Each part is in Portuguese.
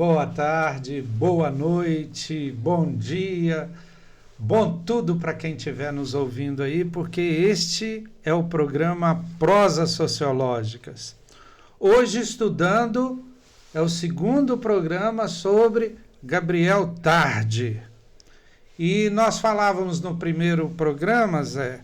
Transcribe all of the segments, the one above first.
boa tarde, boa noite, bom dia, bom tudo para quem estiver nos ouvindo aí, porque este é o programa Prosas Sociológicas. Hoje estudando, é o segundo programa sobre Gabriel Tarde. E nós falávamos no primeiro programa, Zé,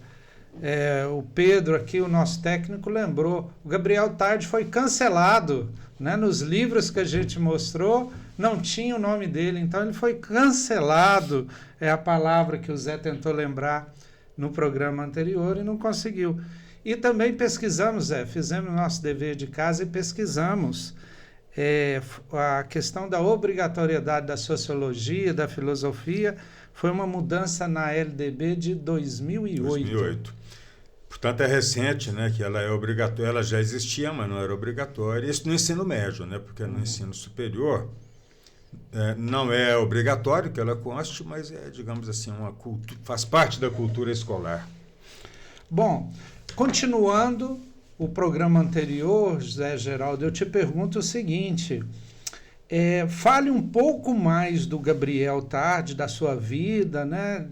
o Pedro aqui, o nosso técnico, lembrou, o Gabriel Tarde foi cancelado, né? Nos livros que a gente mostrou, não tinha o nome dele, então ele foi cancelado, é a palavra que o Zé tentou lembrar no programa anterior e não conseguiu. E também pesquisamos, Zé, fizemos nosso dever de casa e pesquisamos a questão da obrigatoriedade da sociologia, da filosofia, foi uma mudança na LDB de 2008. Portanto, é recente, né, que ela é obrigatória, ela já existia, mas não era obrigatória. Isso no ensino médio, né, porque no ensino superior não é obrigatório que ela conste, mas é, digamos assim, uma cultura, faz parte da cultura escolar. Bom, continuando o programa anterior, José Geraldo, eu te pergunto o seguinte: fale um pouco mais do Gabriel Tarde, da sua vida, né,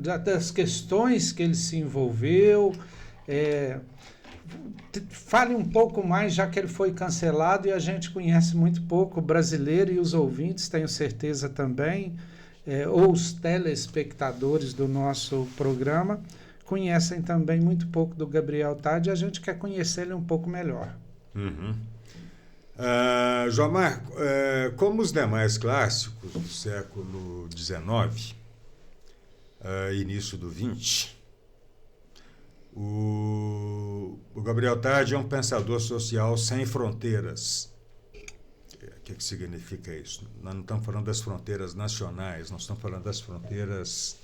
das questões que ele se envolveu. Fale um pouco mais, já que ele foi cancelado e a gente conhece muito pouco, o brasileiro e os ouvintes, tenho certeza também, ou os telespectadores do nosso programa, conhecem também muito pouco do Gabriel Tarde e a gente quer conhecer ele um pouco melhor. João Marco, como os demais clássicos do século XIX, início do XX, o Gabriel Tarde é um pensador social sem fronteiras. O que significa isso? Nós não estamos falando das fronteiras nacionais, nós estamos falando das fronteiras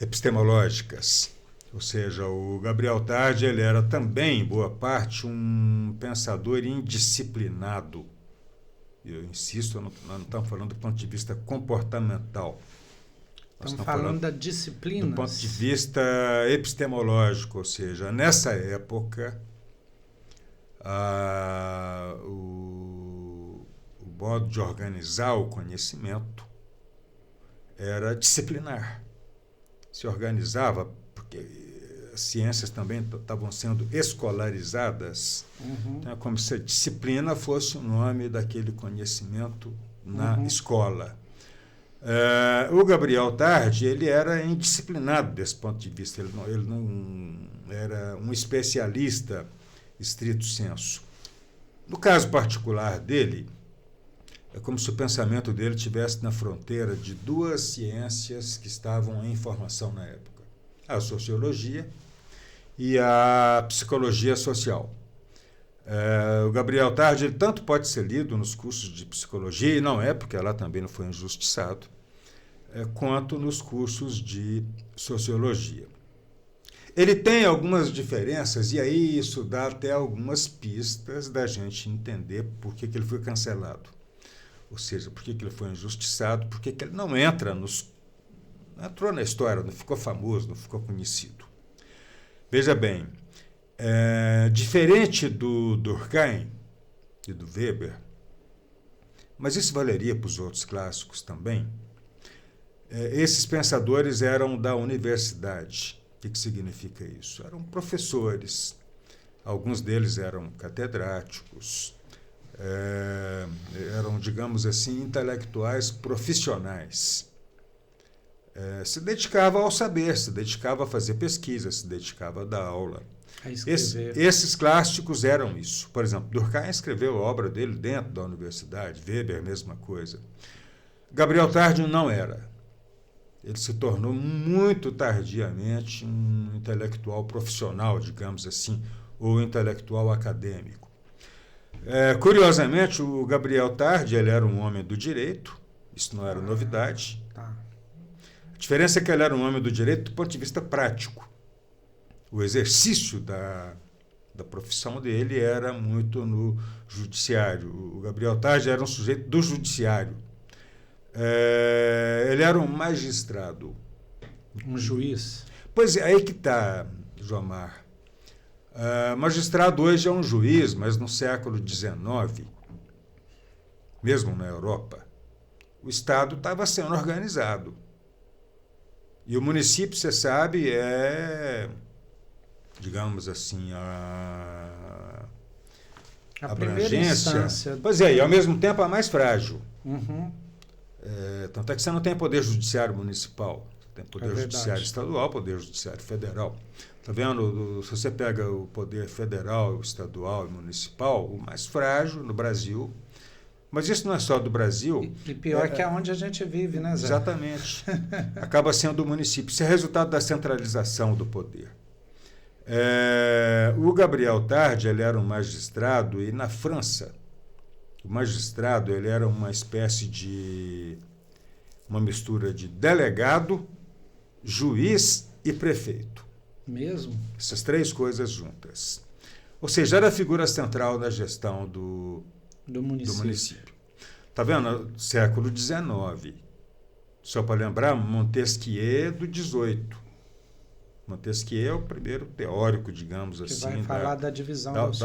epistemológicas. Ou seja, o Gabriel Tarde ele era também, em boa parte, um pensador indisciplinado. Eu insisto, nós não estamos falando do ponto de vista comportamental. Estamos falando da disciplina. Do ponto de vista epistemológico, ou seja, nessa época, o modo de organizar o conhecimento era disciplinar. Se organizava, porque as ciências também estavam sendo escolarizadas, então, como se a disciplina fosse o nome daquele conhecimento na escola. O Gabriel Tarde ele era indisciplinado desse ponto de vista, ele não era um especialista estrito sensu. No caso particular dele, é como se o pensamento dele estivesse na fronteira de duas ciências que estavam em formação na época: a sociologia e a psicologia social. O Gabriel Tarde ele tanto pode ser lido nos cursos de psicologia, e não é, porque lá também não foi injustiçado, quanto nos cursos de sociologia. Ele tem algumas diferenças, e aí isso dá até algumas pistas da gente entender por que ele foi cancelado. Ou seja, por que ele foi injustiçado, por que ele não entrou na história, não ficou famoso, não ficou conhecido. Veja bem, diferente do Durkheim e do Weber, mas isso valeria para os outros clássicos também, esses pensadores eram da universidade. O que significa isso? Eram professores, alguns deles eram catedráticos, eram, digamos assim, intelectuais profissionais. Se dedicava ao saber, se dedicava a fazer pesquisa, se dedicava a dar aula. Esses clássicos eram isso. Por exemplo, Durkheim escreveu a obra dele dentro da universidade, Weber, mesma coisa. Gabriel Tarde não era. Ele se tornou muito tardiamente um intelectual profissional, digamos assim, ou intelectual acadêmico. Curiosamente, o Gabriel Tarde ele era um homem do direito, isso não era novidade. A diferença é que ele era um homem do direito do ponto de vista prático. O exercício da profissão dele era muito no judiciário. O Gabriel Tarde era um sujeito do judiciário. Ele era um magistrado. Um juiz. Pois é, aí que está, João Mar. Magistrado hoje é um juiz, mas no século XIX mesmo na Europa, o Estado estava sendo organizado. E o município, você sabe, digamos assim, a abrangência. Pois é, e ao mesmo tempo a mais frágil. Uhum. Tanto é que você não tem poder judiciário municipal. Você tem poder judiciário estadual, poder judiciário federal. Está vendo? Se você pega o poder federal, estadual e municipal, o mais frágil no Brasil. Mas isso não é só do Brasil. E pior que é onde a gente vive, né, Zé? Exatamente. Acaba sendo o município. Isso é resultado da centralização do poder. O Gabriel Tarde, ele era um magistrado, e na França, o magistrado ele era uma espécie de uma mistura de delegado, juiz e prefeito. Mesmo? Essas três coisas juntas. Ou seja, era a figura central na gestão do município. Está vendo? Século XIX. Só para lembrar, Montesquieu do XVIII. Montesquieu é o primeiro teórico, digamos que assim. Vai falar da divisão do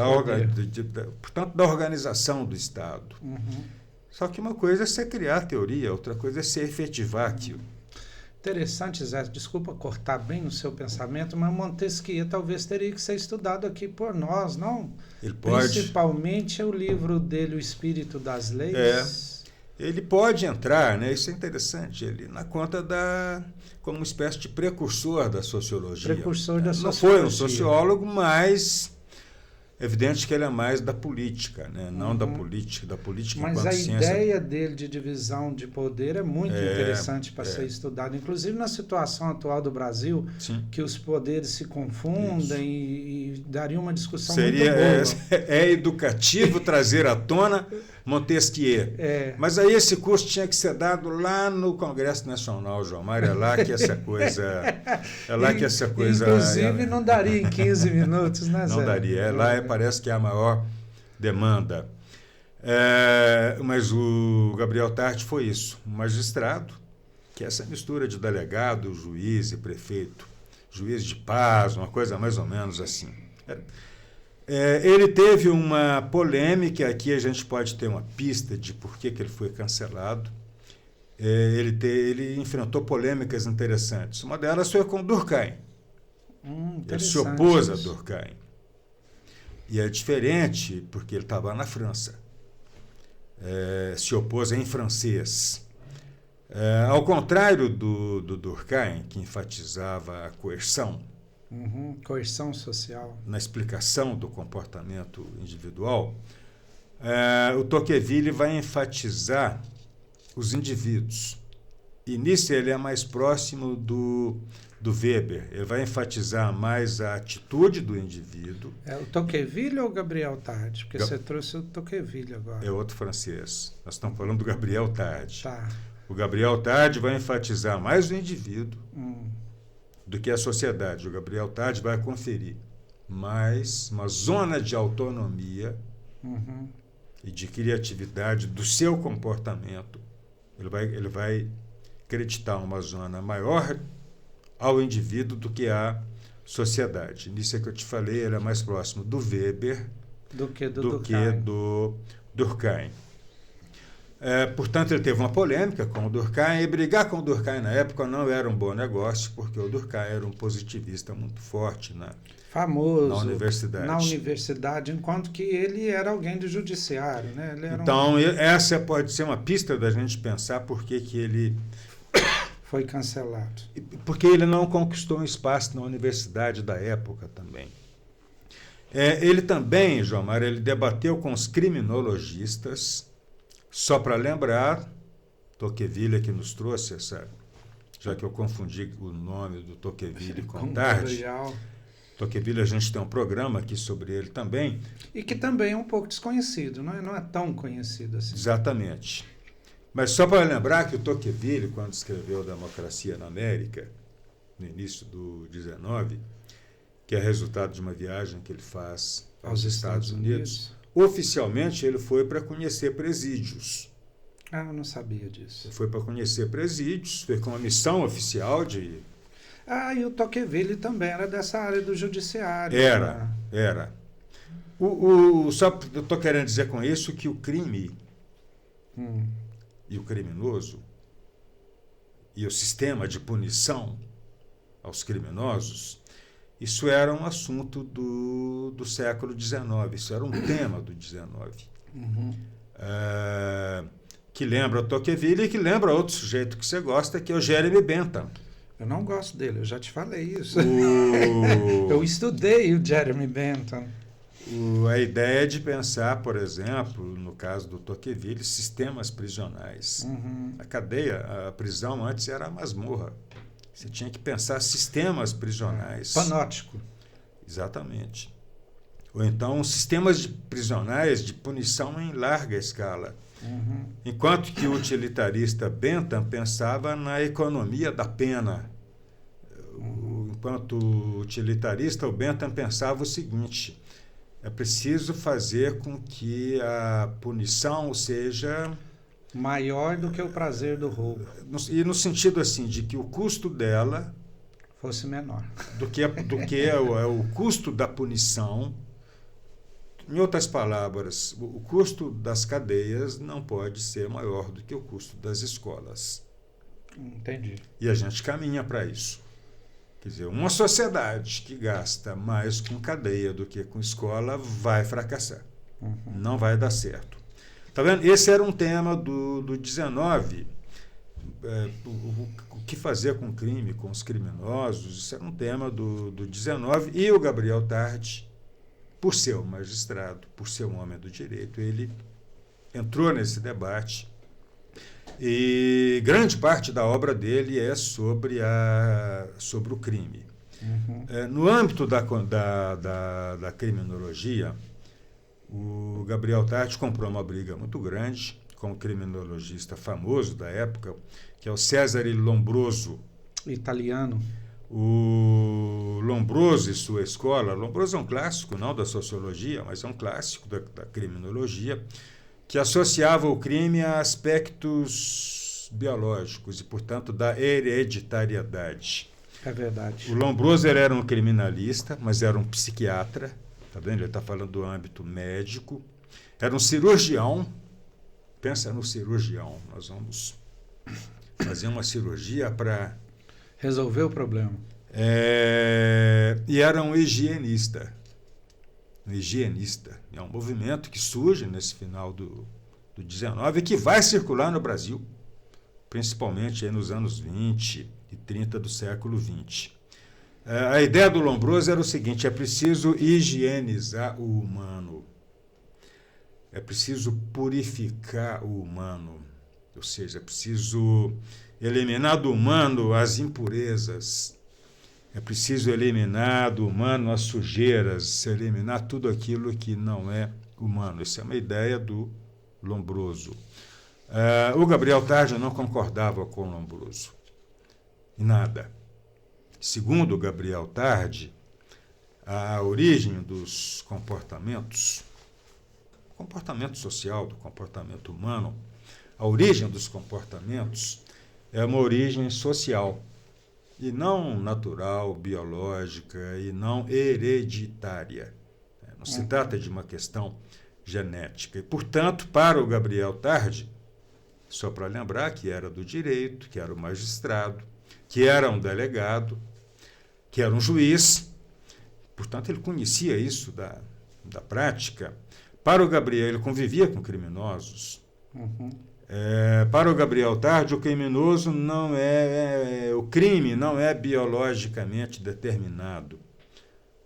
portanto, da organização do Estado. Uhum. Só que uma coisa é você criar a teoria, outra coisa é você efetivar aquilo. Interessante, Zé. Desculpa cortar bem no seu pensamento, mas Montesquieu talvez teria que ser estudado aqui por nós, não? Ele pode. Principalmente o livro dele, O Espírito das Leis. Ele pode entrar, né? Isso é interessante, ele na conta como uma espécie de precursor da sociologia. Precursor da sociologia. Não foi um sociólogo, mas é evidente que ele é mais da política, né? Não da política mas enquanto a ciência. Ideia dele de divisão de poder é muito interessante para ser estudado, inclusive na situação atual do Brasil, Sim. que os poderes se confundem e daria uma discussão Seria, muito boa. É educativo trazer à tona Montesquieu. Mas aí esse curso tinha que ser dado lá no Congresso Nacional, João Mário, é lá que essa coisa... Inclusive não daria em 15 minutos, né, Zé? Não daria, lá parece que é a maior demanda. Mas o Gabriel Tarde foi isso, um magistrado, que é essa mistura de delegado, juiz e prefeito, juiz de paz, uma coisa mais ou menos assim. Ele teve uma polêmica, aqui a gente pode ter uma pista de por que ele foi cancelado. Ele enfrentou polêmicas interessantes. Uma delas foi com Durkheim. Ele se opôs a Durkheim. E é diferente porque ele estava na França. Se opôs em francês. Ao contrário do Durkheim, que enfatizava a coerção, coerção social, na explicação do comportamento individual, o Tocqueville vai enfatizar os indivíduos. E nisso ele é mais próximo do Weber. Ele vai enfatizar mais a atitude do indivíduo. É o Tocqueville ou o Gabriel Tarde? Porque você trouxe o Tocqueville agora. É outro francês. Nós estamos falando do Gabriel Tarde. Tá. O Gabriel Tarde vai enfatizar mais o indivíduo do que a sociedade. O Gabriel Tarde vai conferir mais uma zona de autonomia e de criatividade do seu comportamento. Ele vai acreditar uma zona maior ao indivíduo do que à sociedade. Nisso é que eu te falei, ele é mais próximo do Weber do que do Durkheim. Portanto, ele teve uma polêmica com o Durkheim, e brigar com o Durkheim na época não era um bom negócio, porque o Durkheim era um positivista muito forte famoso na universidade. Enquanto que ele era alguém do judiciário, né? Então, essa pode ser uma pista da gente pensar por que ele foi cancelado. Porque ele não conquistou um espaço na universidade da época também. Ele também, João Mário, ele debateu com os criminologistas. Só para lembrar, Tocqueville que nos trouxe essa, já que eu confundi o nome do Tocqueville com Tarde. Tocqueville, a gente tem um programa aqui sobre ele também. E que também é um pouco desconhecido, não é tão conhecido assim. Exatamente. Mas só para lembrar que o Tocqueville, quando escreveu Democracia na América, no início do 19, que é resultado de uma viagem que ele faz aos Estados Unidos, oficialmente ele foi para conhecer presídios. Eu não sabia disso. Ele foi para conhecer presídios, foi com uma missão oficial de... e o Tocqueville também era dessa área do judiciário. Era. Só eu estou querendo dizer com isso que o crime e o criminoso, e o sistema de punição aos criminosos, isso era um assunto do século XIX, isso era um tema do XIX. Que lembra Tocqueville e que lembra outro sujeito que você gosta, que é o Jeremy Bentham. Eu não gosto dele, eu já te falei isso. Eu estudei o Jeremy Bentham. A ideia de pensar, por exemplo, no caso do Tocqueville, sistemas prisionais. A cadeia, a prisão antes era a masmorra. Você tinha que pensar sistemas prisionais. Panóptico. Exatamente. Ou então sistemas prisionais de punição em larga escala. Enquanto que o utilitarista Bentham pensava na economia da pena. Enquanto utilitarista, o Bentham pensava o seguinte: é preciso fazer com que a punição seja maior do que o prazer do roubo. E no sentido assim, de que o custo dela fosse menor. Do que o custo da punição. Em outras palavras, o custo das cadeias não pode ser maior do que o custo das escolas. Entendi. E a gente caminha para isso. Quer dizer, uma sociedade que gasta mais com cadeia do que com escola vai fracassar. Não vai dar certo. Tá vendo? Esse era um tema do 19. O que fazer com o crime, com os criminosos, isso era um tema do 19. E o Gabriel Tarde, por ser um magistrado, por ser um homem do direito, ele entrou nesse debate. E grande parte da obra dele é sobre o crime. No âmbito da criminologia, o Gabriel Tarde comprou uma briga muito grande com um criminologista famoso da época, que é o Cesare Lombroso. Italiano. O Lombroso e sua escola, Lombroso é um clássico, não da sociologia, mas é um clássico da criminologia, que associava o crime a aspectos biológicos e, portanto, da hereditariedade. É verdade. O Lombroso era um criminalista, mas era um psiquiatra, tá vendo? Ele está falando do âmbito médico. Era um cirurgião. Pensa no cirurgião. Nós vamos fazer uma cirurgia para resolver o problema. E era um higienista. Um higienista. É um movimento que surge nesse final do 19 e que vai circular no Brasil, principalmente aí nos anos 20 e 30 do século 20. A ideia do Lombroso era o seguinte: é preciso higienizar o humano. É preciso purificar o humano. Ou seja, é preciso eliminar do humano as impurezas. É preciso eliminar do humano as sujeiras, eliminar tudo aquilo que não é humano. Essa é uma ideia do Lombroso. O Gabriel Tarde não concordava com o Lombroso. Em nada. Segundo o Gabriel Tarde, a origem dos comportamentos, o comportamento social, do comportamento humano, a origem dos comportamentos é uma origem social, e não natural, biológica, e não hereditária. Não se trata de uma questão genética. E, portanto, para o Gabriel Tarde, só para lembrar que era do direito, que era o magistrado, que era um delegado, que era um juiz, portanto, ele conhecia isso da prática. Para o Gabriel, ele convivia com criminosos. Para o Gabriel Tarde, o criminoso o crime não é biologicamente determinado.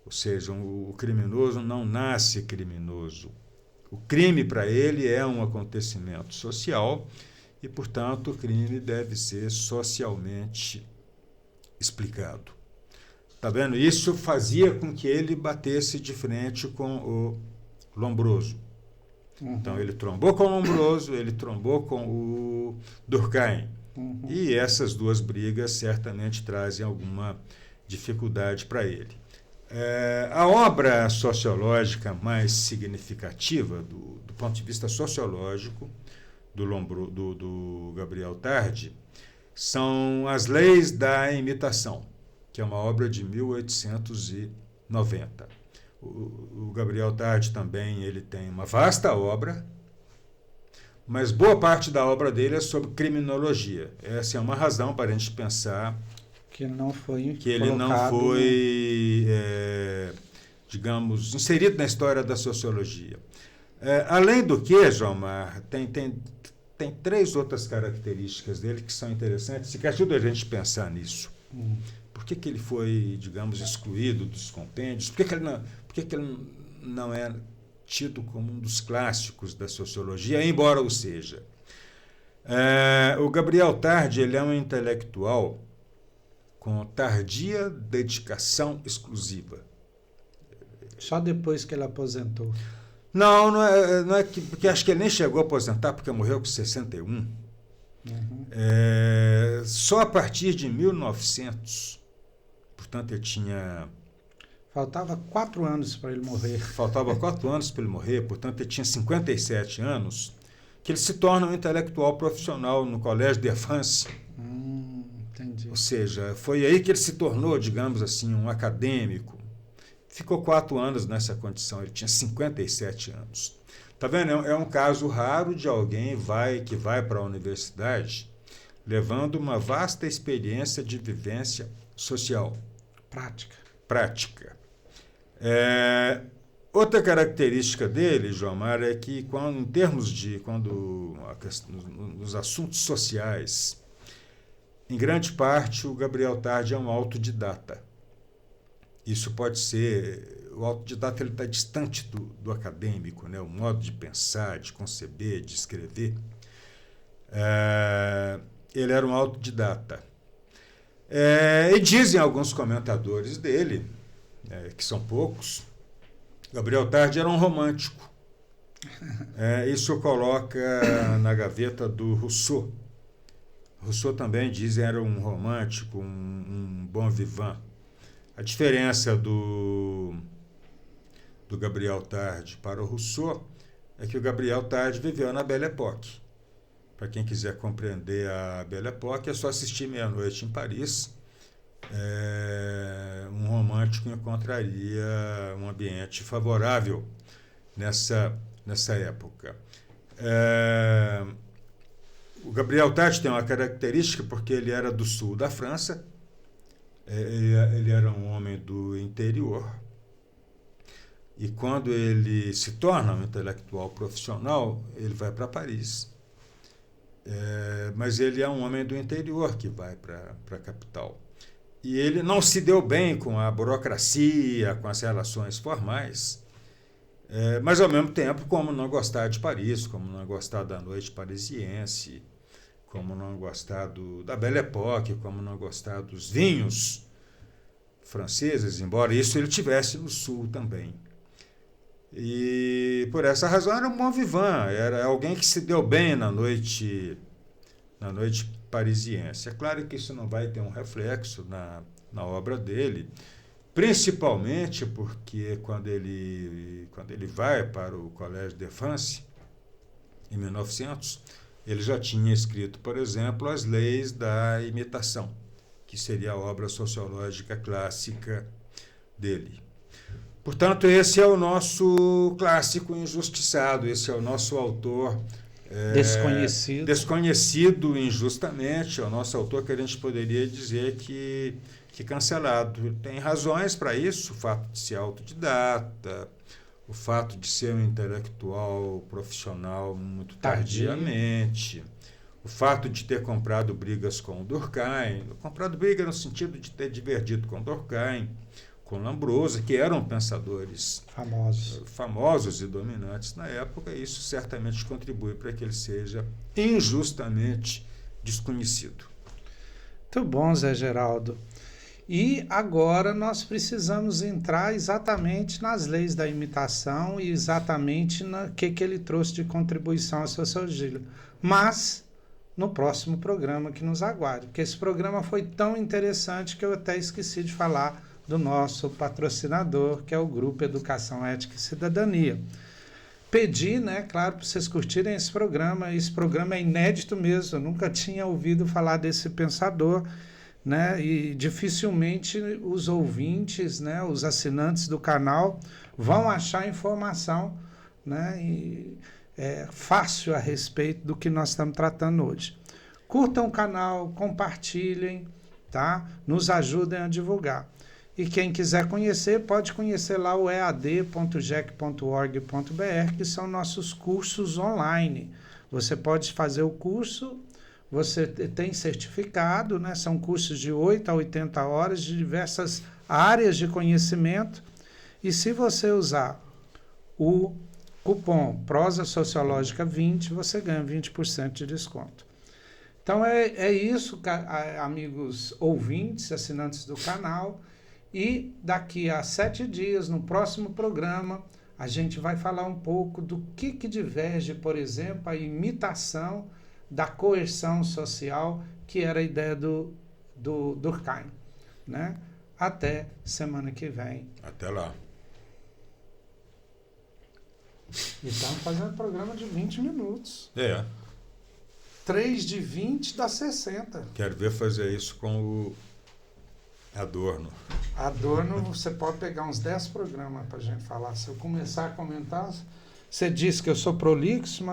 Ou seja, o criminoso não nasce criminoso. O crime, para ele, é um acontecimento social e, portanto, o crime deve ser socialmente explicado. Tá vendo? Isso fazia com que ele batesse de frente com o Lombroso. Então, ele trombou com o Lombroso, ele trombou com o Durkheim. E essas duas brigas certamente trazem alguma dificuldade para ele. A obra sociológica mais significativa, do ponto de vista sociológico, do Gabriel Tarde, são As Leis da Imitação, que é uma obra de 1890. O Gabriel Tarde também ele tem uma vasta obra, mas boa parte da obra dele é sobre criminologia. Essa é uma razão para a gente pensar que não foi que ele não foi, digamos, inserido na história da sociologia. Além do que, João Mar, tem 3 outras características dele que são interessantes e que ajudam a gente a pensar nisso. Por que ele foi, digamos, excluído dos compêndios? Por que ele não é tido como um dos clássicos da sociologia, embora o seja? O Gabriel Tarde ele é um intelectual com tardia dedicação exclusiva. Só depois que ele aposentou. Não é que, porque acho que ele nem chegou a aposentar porque morreu com 61. Só a partir de 1900, portanto ele tinha... Faltava 4 anos para ele morrer. Faltava 4 anos para ele morrer, portanto ele tinha 57 anos, que ele se torna um intelectual profissional no Colégio de France. Entendi. Ou seja, foi aí que ele se tornou, digamos assim, um acadêmico. Ficou 4 anos nessa condição, ele tinha 57 anos. Tá vendo? É um caso raro de alguém que vai para a universidade levando uma vasta experiência de vivência social. Prática. Outra característica dele, João Mar, é que nos assuntos sociais, em grande parte o Gabriel Tarde é um autodidata. Isso pode ser... O autodidata está distante do acadêmico, né? O modo de pensar, de conceber, de escrever. Ele era um autodidata. E dizem alguns comentadores dele, que são poucos, Gabriel Tarde era um romântico. Isso coloca na gaveta do Rousseau. Rousseau também dizem era um romântico, um bon vivant. A diferença do Gabriel Tarde para o Rousseau é que o Gabriel Tarde viveu na Belle Époque. Para quem quiser compreender a Belle Époque, é só assistir Meia-Noite em Paris. Um romântico encontraria um ambiente favorável nessa época. O Gabriel Tarde tem uma característica porque ele era do sul da França. Ele era um homem do interior e quando ele se torna um intelectual profissional, ele vai para Paris. Mas ele é um homem do interior que vai para a capital. E ele não se deu bem com a burocracia, com as relações formais, mas ao mesmo tempo, como não gostar de Paris, como não gostar da noite parisiense, como não gostar da Belle Époque, como não gostar dos vinhos franceses, embora isso ele tivesse no sul também. E por essa razão era um bon vivant, era alguém que se deu bem na noite parisiense. É claro que isso não vai ter um reflexo na obra dele, principalmente porque quando ele vai para o Collège de France, em 1900, ele já tinha escrito, por exemplo, As Leis da Imitação, que seria a obra sociológica clássica dele. Portanto, esse é o nosso clássico injustiçado, esse é o nosso autor desconhecido injustamente, é o nosso autor que a gente poderia dizer que cancelado. Tem razões para isso, o fato de ser autodidata, o fato de ser um intelectual profissional muito tardiamente, o fato de ter comprado brigas com Durkheim, comprado briga no sentido de ter divergido com Durkheim, com Lambroso, que eram pensadores famosos e dominantes na época, e isso certamente contribui para que ele seja injustamente desconhecido. Muito bom, Zé Geraldo. E agora nós precisamos entrar exatamente nas leis da imitação e exatamente no que ele trouxe de contribuição à sociologia. Mas no próximo programa que nos aguarde, porque esse programa foi tão interessante que eu até esqueci de falar do nosso patrocinador, que é o Grupo Educação, Ética e Cidadania. Pedi, claro, para vocês curtirem esse programa é inédito mesmo, eu nunca tinha ouvido falar desse pensador, e dificilmente os ouvintes, os assinantes do canal vão achar informação, e fácil a respeito do que nós estamos tratando hoje. Curtam o canal, compartilhem, tá? Nos ajudem a divulgar. E quem quiser conhecer, pode conhecer lá o ead.gec.org.br, que são nossos cursos online. Você pode fazer o curso, você tem certificado, né? São cursos de 8 a 80 horas de diversas áreas de conhecimento. E se você usar o cupom Prosa Sociológica 20, você ganha 20% de desconto. Então é isso, amigos ouvintes, assinantes do canal. E daqui a 7 dias, no próximo programa, a gente vai falar um pouco do que diverge, por exemplo, a imitação da coerção social, que era a ideia do Durkheim, né? Até semana que vem. Até lá. E estamos fazendo um programa de 20 minutos. 3 de 20 dá 60. Quero ver fazer isso com o Adorno. Adorno, você pode pegar uns 10 programas para a gente falar. Se eu começar a comentar, você diz que eu sou prolixo, mas